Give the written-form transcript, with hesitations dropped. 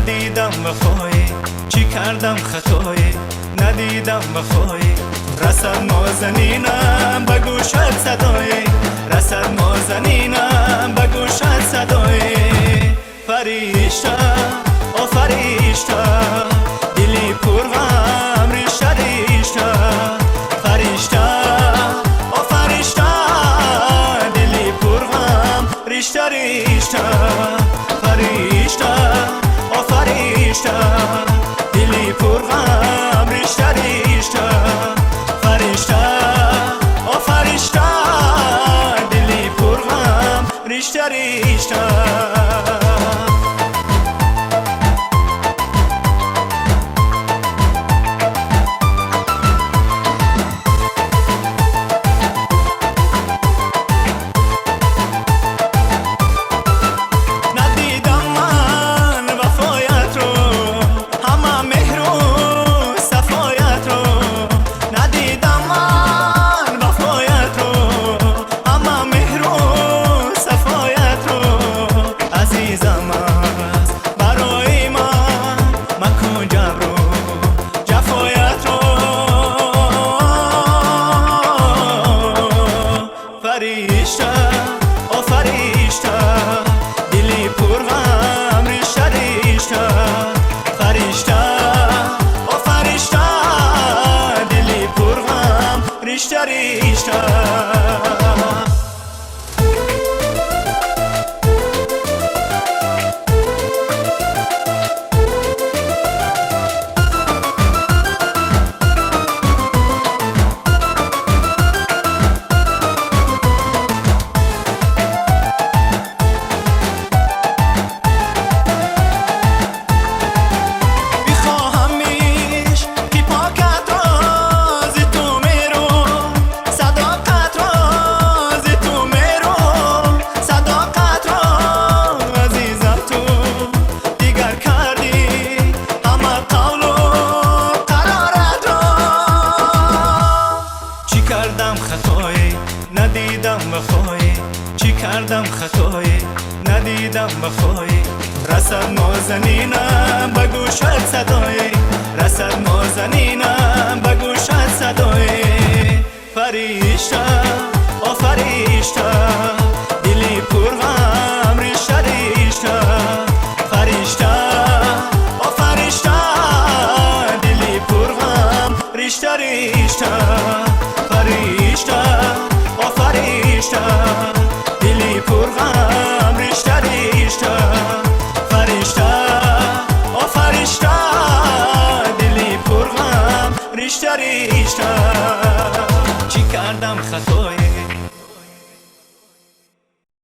ندیدم وفایی، چی کردم خطایی، ندیدم وفایی. رسد نازنینم به گوشت صدایی، رسد نازنینم به گوشت صدایی. فرشته او فرشته دلی پر غم ریشته ریشته. فرشته او فرشته دلی پر غم ریشته ریشته. فرشته او فرشته دلی پر غم ریشته ریشته. فرشته او فرشته دلی پر غم ریشته ریشته. فرشته او فرشته دلی پر غم ریشته ریشته. فرشته او فرشته دلی پر غم ریشته ریشته. ندیدم وفایی، چی کردم خطایی، ندیدم وفایی. رسد نازنینم به گوشت صدایی، رسد نازنینم به گوشت صدایی. فرشته او فرشته دلی پر غم ریشته ریشته. فرشته او فرشته دلی پر غم ریشته ریشته. فرشته او فرشته دلی پر غم ریشته ریشته. فرشته او فرشته دلی پر غم ریشته ریشته. چی کردم خطا